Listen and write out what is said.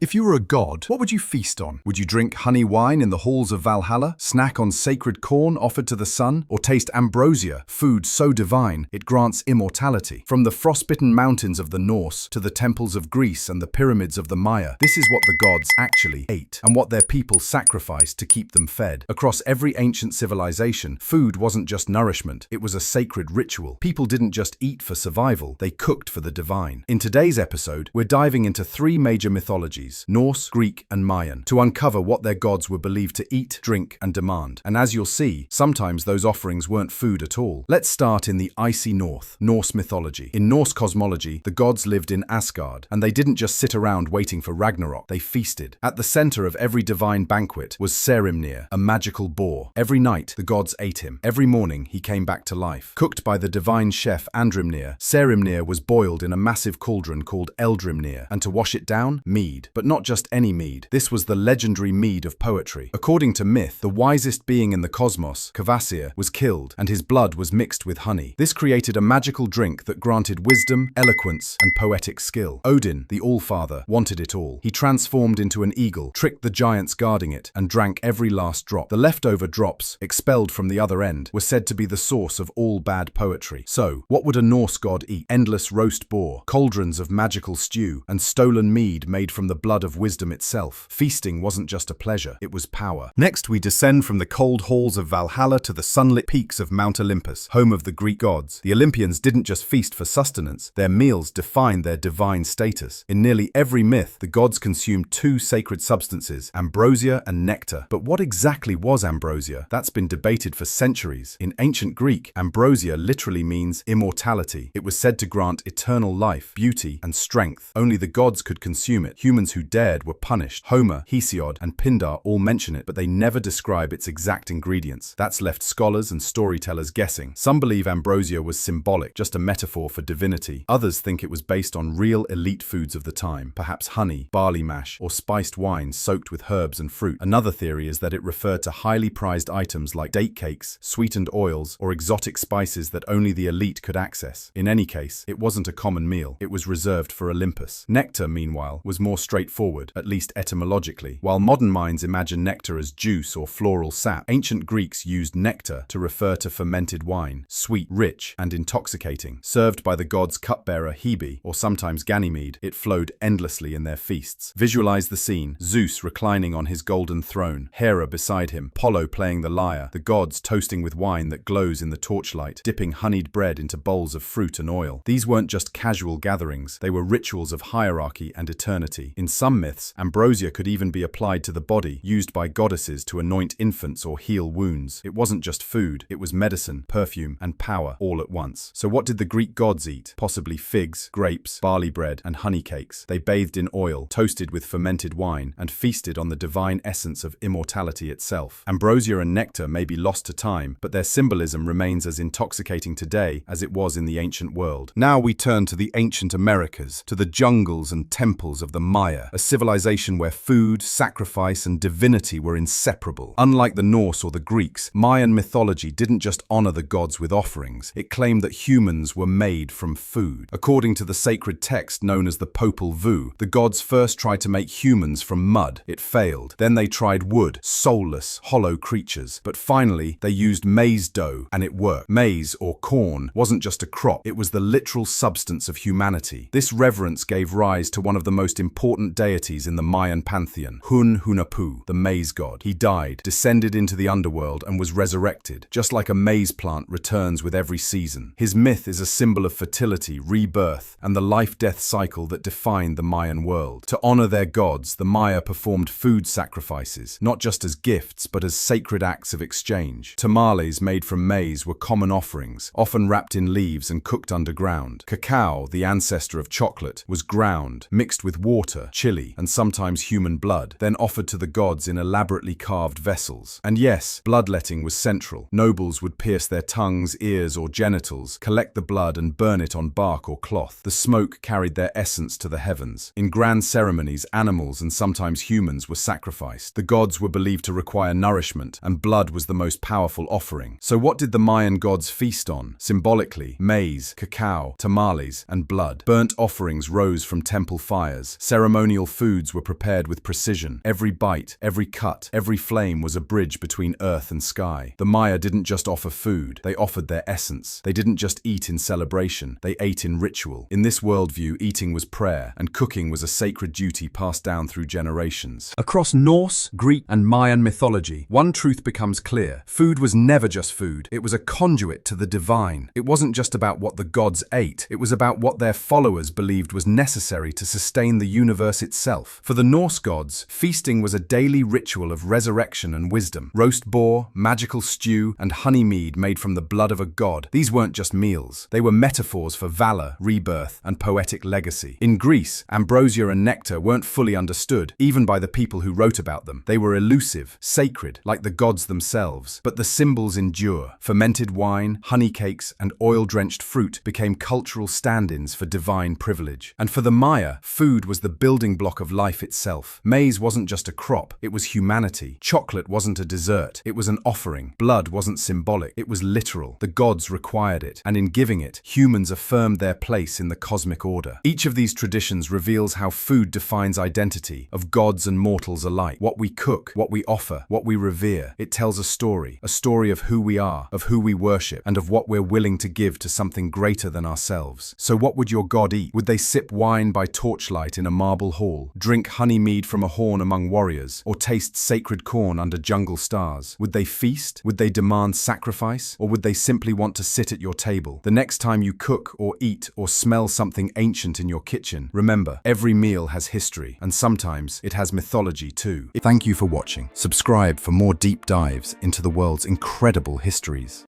If you were a god, what would you feast on? Would you drink honey wine in the halls of Valhalla, snack on sacred corn offered to the sun, or taste ambrosia, food so divine it grants immortality? From the frostbitten mountains of the Norse to the temples of Greece and the pyramids of the Maya, this is what the gods actually ate, and what their people sacrificed to keep them fed. Across every ancient civilization, food wasn't just nourishment, it was a sacred ritual. People didn't just eat for survival, they cooked for the divine. In today's episode, we're diving into three major mythologies: Norse, Greek, and Mayan, to uncover what their gods were believed to eat, drink, and demand. And as you'll see, sometimes those offerings weren't food at all. Let's start in the icy north, Norse mythology. In Norse cosmology, the gods lived in Asgard, and they didn't just sit around waiting for Ragnarok, they feasted. At the center of every divine banquet was Saehrimnir, a magical boar. Every night, the gods ate him. Every morning, he came back to life. Cooked by the divine chef Andrimnir, Saehrimnir was boiled in a massive cauldron called Eldrimnir, and to wash it down, mead. But not just any mead. This was the legendary Mead of Poetry. According to myth, the wisest being in the cosmos, Kvasir, was killed, and his blood was mixed with honey. This created a magical drink that granted wisdom, eloquence, and poetic skill. Odin, the All-Father, wanted it all. He transformed into an eagle, tricked the giants guarding it, and drank every last drop. The leftover drops, expelled from the other end, were said to be the source of all bad poetry. So, what would a Norse god eat? Endless roast boar, cauldrons of magical stew, and stolen mead made from the blood of wisdom itself. Feasting wasn't just a pleasure, it was power. Next, we descend from the cold halls of Valhalla to the sunlit peaks of Mount Olympus, home of the Greek gods. The Olympians didn't just feast for sustenance, their meals defined their divine status. In nearly every myth, the gods consumed two sacred substances, ambrosia and nectar. But what exactly was ambrosia? That's been debated for centuries. In ancient Greek, ambrosia literally means immortality. It was said to grant eternal life, beauty, and strength. Only the gods could consume it. Humans who dared were punished. Homer, Hesiod, and Pindar all mention it, but they never describe its exact ingredients. That's left scholars and storytellers guessing. Some believe ambrosia was symbolic, just a metaphor for divinity. Others think it was based on real elite foods of the time, perhaps honey, barley mash, or spiced wines soaked with herbs and fruit. Another theory is that it referred to highly prized items like date cakes, sweetened oils, or exotic spices that only the elite could access. In any case, it wasn't a common meal. It was reserved for Olympus. Nectar, meanwhile, was more straightforward, at least etymologically. While modern minds imagine nectar as juice or floral sap, ancient Greeks used nectar to refer to fermented wine, sweet, rich, and intoxicating. Served by the god's cupbearer Hebe, or sometimes Ganymede, it flowed endlessly in their feasts. Visualize the scene: Zeus reclining on his golden throne, Hera beside him, Apollo playing the lyre, the gods toasting with wine that glows in the torchlight, dipping honeyed bread into bowls of fruit and oil. These weren't just casual gatherings, they were rituals of hierarchy and eternity. In some myths, ambrosia could even be applied to the body, used by goddesses to anoint infants or heal wounds. It wasn't just food, it was medicine, perfume, and power all at once. So what did the Greek gods eat? Possibly figs, grapes, barley bread, and honey cakes. They bathed in oil, toasted with fermented wine, and feasted on the divine essence of immortality itself. Ambrosia and nectar may be lost to time, but their symbolism remains as intoxicating today as it was in the ancient world. Now we turn to the ancient Americas, to the jungles and temples of the Maya, a civilization where food, sacrifice, and divinity were inseparable. Unlike the Norse or the Greeks, Mayan mythology didn't just honor the gods with offerings, it claimed that humans were made from food. According to the sacred text known as the Popol Vuh, the gods first tried to make humans from mud. It failed. Then they tried wood, soulless, hollow creatures. But finally, they used maize dough, and it worked. Maize, or corn, wasn't just a crop, it was the literal substance of humanity. This reverence gave rise to one of the most important deities in the Mayan pantheon, Hunahpu, the maize god. He died, descended into the underworld, and was resurrected, just like a maize plant returns with every season. His myth is a symbol of fertility, rebirth, and the life-death cycle that defined the Mayan world. To honor their gods, the Maya performed food sacrifices, not just as gifts, but as sacred acts of exchange. Tamales made from maize were common offerings, often wrapped in leaves and cooked underground. Cacao, the ancestor of chocolate, was ground, mixed with water, chili, and sometimes human blood, then offered to the gods in elaborately carved vessels. And yes, bloodletting was central. Nobles would pierce their tongues, ears, or genitals, collect the blood and burn it on bark or cloth. The smoke carried their essence to the heavens. In grand ceremonies, animals and sometimes humans were sacrificed. The gods were believed to require nourishment, and blood was the most powerful offering. So what did the Mayan gods feast on? Symbolically, maize, cacao, tamales, and blood. Burnt offerings rose from temple fires. Ceremonial ceremonial foods were prepared with precision. Every bite, every cut, every flame was a bridge between earth and sky. The Maya didn't just offer food, they offered their essence. They didn't just eat in celebration, they ate in ritual. In this worldview, eating was prayer, and cooking was a sacred duty passed down through generations. Across Norse, Greek, and Mayan mythology, one truth becomes clear. Food was never just food, it was a conduit to the divine. It wasn't just about what the gods ate, it was about what their followers believed was necessary to sustain the universe itself. For the Norse gods, feasting was a daily ritual of resurrection and wisdom. Roast boar, magical stew, and honey mead made from the blood of a god. These weren't just meals, they were metaphors for valor, rebirth, and poetic legacy. In Greece, ambrosia and nectar weren't fully understood, even by the people who wrote about them. They were elusive, sacred, like the gods themselves. But the symbols endure. Fermented wine, honey cakes, and oil-drenched fruit became cultural stand-ins for divine privilege. And for the Maya, food was the building block of life itself. Maize wasn't just a crop, it was humanity. Chocolate wasn't a dessert, it was an offering. Blood wasn't symbolic, it was literal. The gods required it, and in giving it, humans affirmed their place in the cosmic order. Each of these traditions reveals how food defines identity, of gods and mortals alike. What we cook, what we offer, what we revere, it tells a story of who we are, of who we worship, and of what we're willing to give to something greater than ourselves. So what would your god eat? Would they sip wine by torchlight in a marble hall, drink honey mead from a horn among warriors, or taste sacred corn under jungle stars? Would they feast? Would they demand sacrifice? Or would they simply want to sit at your table? The next time you cook or eat or smell something ancient in your kitchen, remember, every meal has history, and sometimes it has mythology too. Thank you for watching. Subscribe for more deep dives into the world's incredible histories.